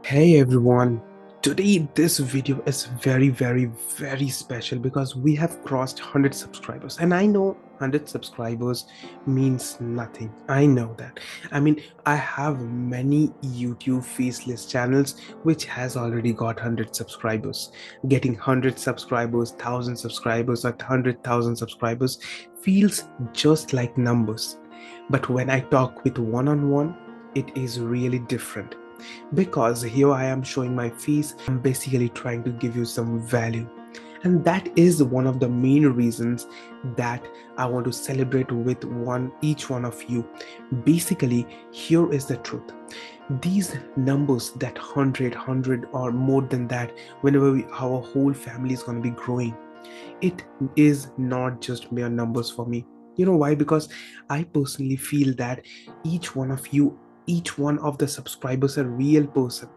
Hey everyone, today this video is very special because we have crossed 100 subscribers, and I know 100 subscribers means nothing. I know that. I have many YouTube faceless channels which has already got 100 subscribers. Getting 100 subscribers, 1000 subscribers or 100,000 subscribers feels just like numbers. But when I talk with one-on-one, it is really different because here I am showing my face. I'm basically trying to give you some value, and that is one of the main reasons that I want to celebrate with each one of you. Basically, here is the truth. These numbers, that 100 or more than that, whenever our whole family is going to be growing, it is not just mere numbers for me. You know why? Because I personally feel that each one of you, each one of the subscribers, a real person.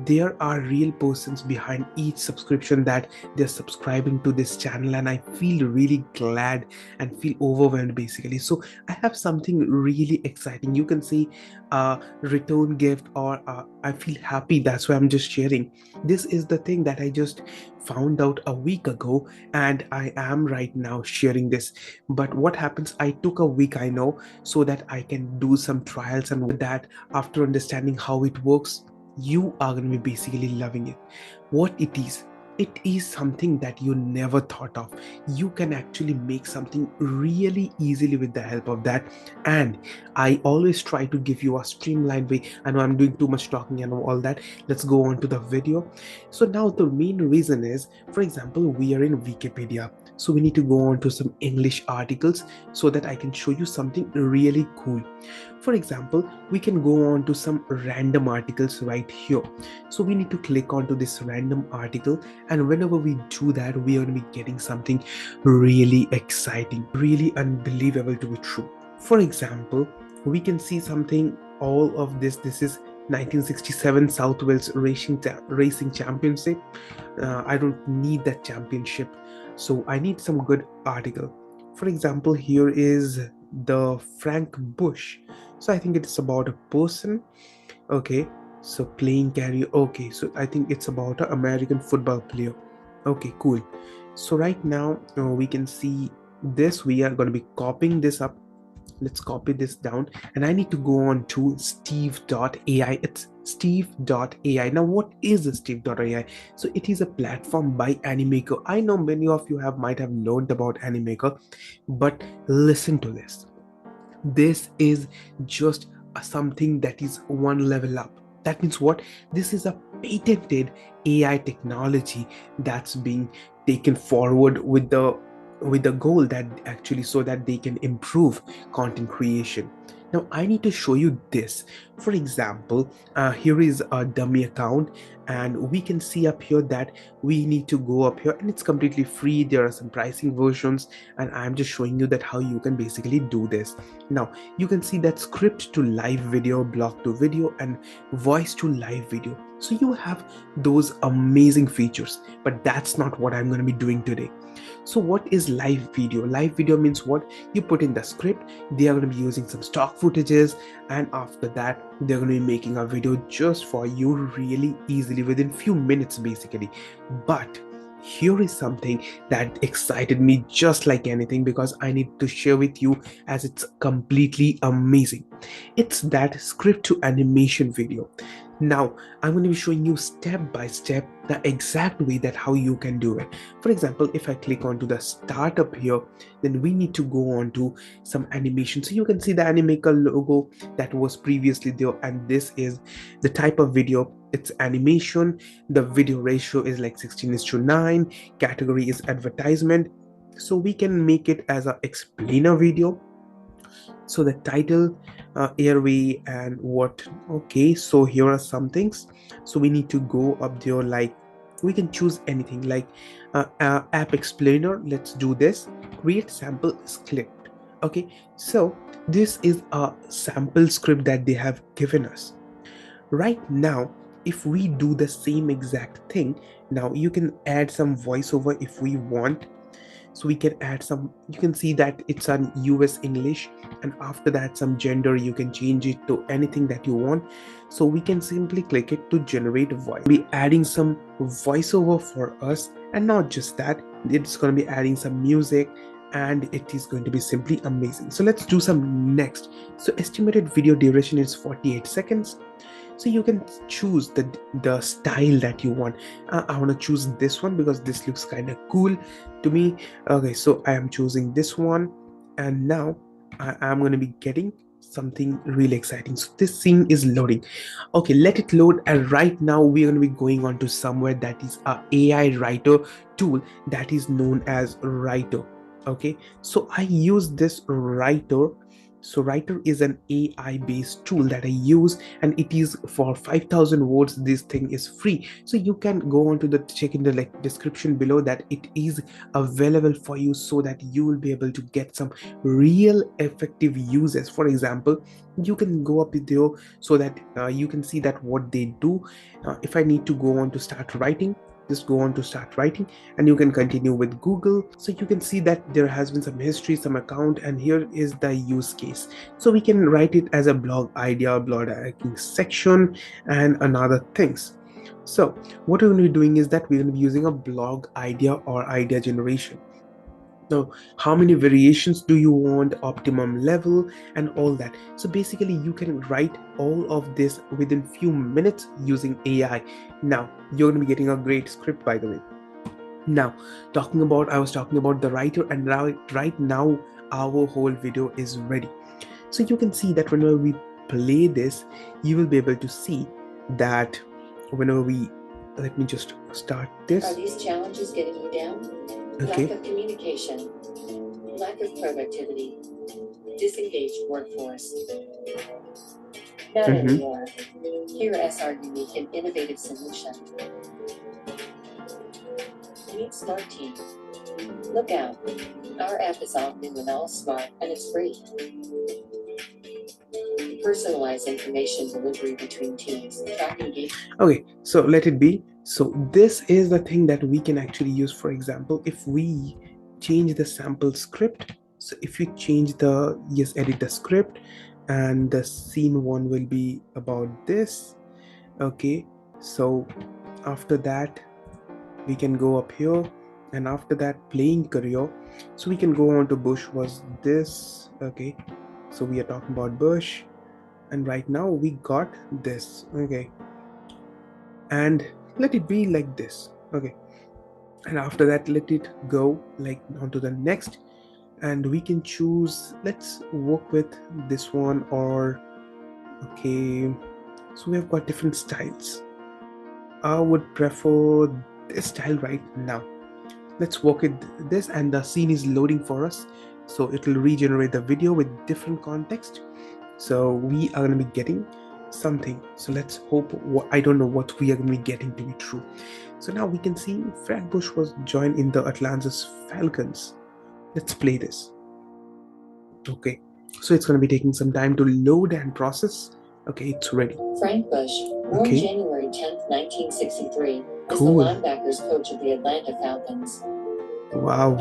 There are real persons behind each subscription that they're subscribing to this channel, and I feel really glad and feel overwhelmed basically. So I have something really exciting, you can say a return gift, or I feel happy, that's why I'm just sharing. This is the thing that I just found out a week ago, and I am right now sharing this. But what happens, I took a week, I know, so that I can do some trials, and with that, after understanding how it works, you are going to be basically loving it. What it is something that you never thought of. You can actually make something really easily with the help of that. And I always try to give you a streamlined way. I know I'm doing too much talking and all that. Let's go on to the video. So now the main reason is, for example, we are in Wikipedia, so we need to go on to some English articles so that I can show you something really cool. For example, we can go on to some random articles right here. So we need to click onto this random article, and whenever we do that, we are going to be getting something really exciting, really unbelievable to be true. For example, we can see something, all of this is 1967 South Wales Racing Championship. I don't need that championship, so I need some good article. For example, here is the Frank Bush. So I think it's about a person. Okay, so playing carry. Okay, so I think it's about an American football player. Okay, cool. So right now we can see this. We are going to be copying this up. Let's copy this down, and I need to go on to steve.ai. It's steve.ai. Now what is steve.ai? So it is a platform by Animaker. I know many of you might have learned about Animaker, but listen to this. This is just something that is one level up. That means what? This is a patented AI technology that's being taken forward with the goal that actually, so that they can improve content creation. Now I need to show you this. For example, here is a dummy account, and we can see up here that we need to go up here, and it's completely free. There are some pricing versions, and I'm just showing you that how you can basically do this. Now you can see that script to live video, block to video, and voice to live video. So you have those amazing features, but that's not what I'm going to be doing today. So what is live video? Live video means what? You put in the script, they are going to be using some stock footages, and after that they're going to be making a video just for you really easily within few minutes basically. But here is something that excited me just like anything, because I need to share with you, as it's completely amazing. It's that script to animation video. Now I'm going to be showing you step by step the exact way that how you can do it. For example, if I click onto the startup here, then we need to go on to some animation. So you can see the Animaker logo that was previously there, and this is the type of video. It's animation. The video ratio is like 16:9. Category is advertisement. So we can make it as a explainer video. So the title, airway, and what. Okay, so here are some things. So we need to go up there, like we can choose anything, like app explainer. Let's do this. Create sample script. Okay, so this is a sample script that they have given us right now. If we do the same exact thing, now you can add some voiceover if we want. So we can add some, you can see that it's an US English, and after that some gender, you can change it to anything that you want. So we can simply click it to generate voice. Be adding some voiceover for us, and not just that, it's going to be adding some music, and it is going to be simply amazing. So let's do some next. So estimated video duration is 48 seconds. So you can choose the style that you want. I want to choose this one because this looks kind of cool to me. Okay, so I am choosing this one, and now I am going to be getting something really exciting. So this scene is loading. Okay, let it load, and right now we're going to be going on to somewhere that is a AI writer tool that is known as Writer. Okay, so I use this Writer. So Writer is an AI based tool that I use, and it is for 5,000 words. This thing is free, so you can go on to the check in the description below that it is available for you, so that you will be able to get some real effective uses. For example, you can go up there so that you can see that what they do. If I need to go on to start writing, just go on to start writing, and you can continue with Google. So you can see that there has been some history, some account, and here is the use case. So we can write it as a blog idea, blog writing section, and another things. So what we're going to be doing is that we're going to be using a blog idea or idea generation. Now, how many variations do you want, optimum level, and all that. So basically you can write all of this within few minutes using AI. Now you're going to be getting a great script, by the way. Now I was talking about the writer, and right now our whole video is ready. So you can see that whenever we play this, you will be able to see that whenever we, let me just start this. Are these challenges getting you down? Okay. Lack of communication, lack of productivity, disengaged workforce. Not anymore. Here is our unique and innovative solution. Meet Smart Team. Look out. Our app is all new and all smart, and it's free. Personalized information delivery between teams. Track engagement. Okay, so let it be. So this is the thing that we can actually use. For example, if we change the sample script, so if you change the, yes, edit the script, and the scene one will be about this. Okay, so after that we can go up here, and after that playing career, so we can go on to Bush was this. Okay, so we are talking about Bush, and right now we got this. Okay, and let it be like this. Okay, and after that let it go like on to the next, and we can choose, let's work with this one, or okay, so we have got different styles. I would prefer this style right now. Let's work with this, and the scene is loading for us, so it will regenerate the video with different context. So we are going to be getting something. So let's hope, I don't know what we are going to be getting to be true. So now we can see Fred Bush was joined in the Atlanta Falcons. Let's play this. Okay, so it's going to be taking some time to load and process. Okay, it's ready. Frank Bush, born January 10th, 1963, is the linebackers coach of the Atlanta Falcons. Wow.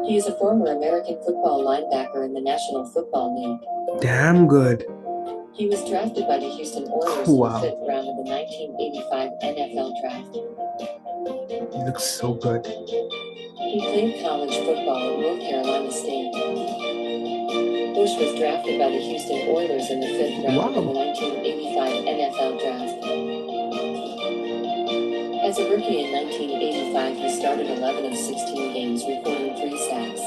He is a former American football linebacker in the National Football League. Damn good. He was drafted by the Houston Oilers in the 5th round of the 1985 NFL draft. He looks so good. He played college football at North Carolina State. Bush was drafted by the Houston Oilers in the 5th round of the 1985 NFL draft. As a rookie in 1985, he started 11 of 16 games, recording 3 sacks.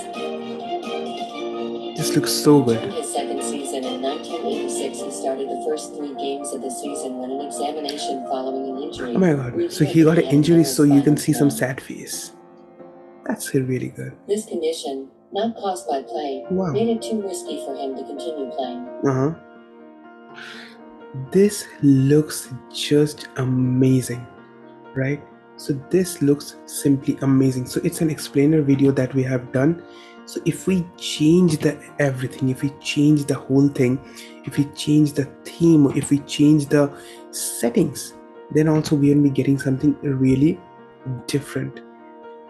This looks so good. In his second season in 1986, he started the first 3 games of the season when an examination following an injury. Oh my god, so he got an injury, so you can see some sad face. That's really good. This condition, not caused by play, made it too risky for him to continue playing. This looks just amazing, right? So this looks simply amazing. So it's an explainer video that we have done. So if we change the everything, if we change the whole thing, if we change the theme, if we change the settings, then also we will be getting something really different.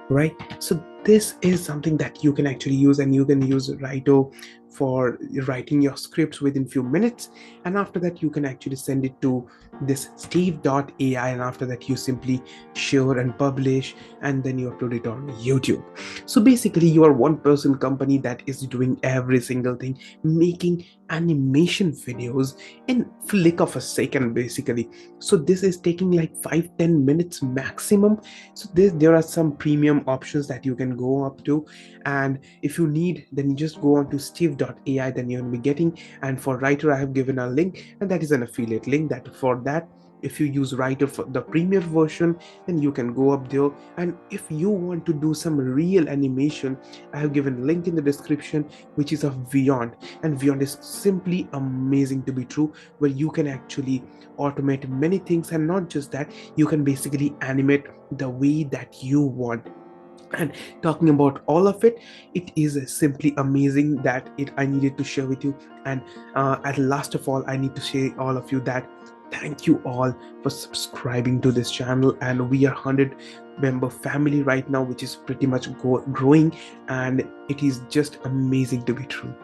right? So this is something that you can actually use, and you can use Writo for writing your scripts within few minutes, and after that you can actually send it to this steve.ai, and after that you simply share and publish, and then you upload it on YouTube. So basically you are one person company that is doing every single thing, making animation videos in flick of a second basically. So this is taking like 5-10 minutes maximum. So there are some premium options that you can go up to, and if you need, then you just go on to steve.ai, then you'll be getting. And for Writer, I have given a link, and that is an affiliate link. That for that, if you use Writer for the premium version, then you can go up there. And if you want to do some real animation, I have given a link in the description, which is of Beyond. And Beyond is simply amazing to be true, where you can actually automate many things, and not just that, you can basically animate the way that you want. And talking about all of it, it is simply amazing that it I needed to share with you. And at last of all, I need to say all of you that thank you all for subscribing to this channel, and we are 100-member family right now, which is pretty much growing, and it is just amazing to be true.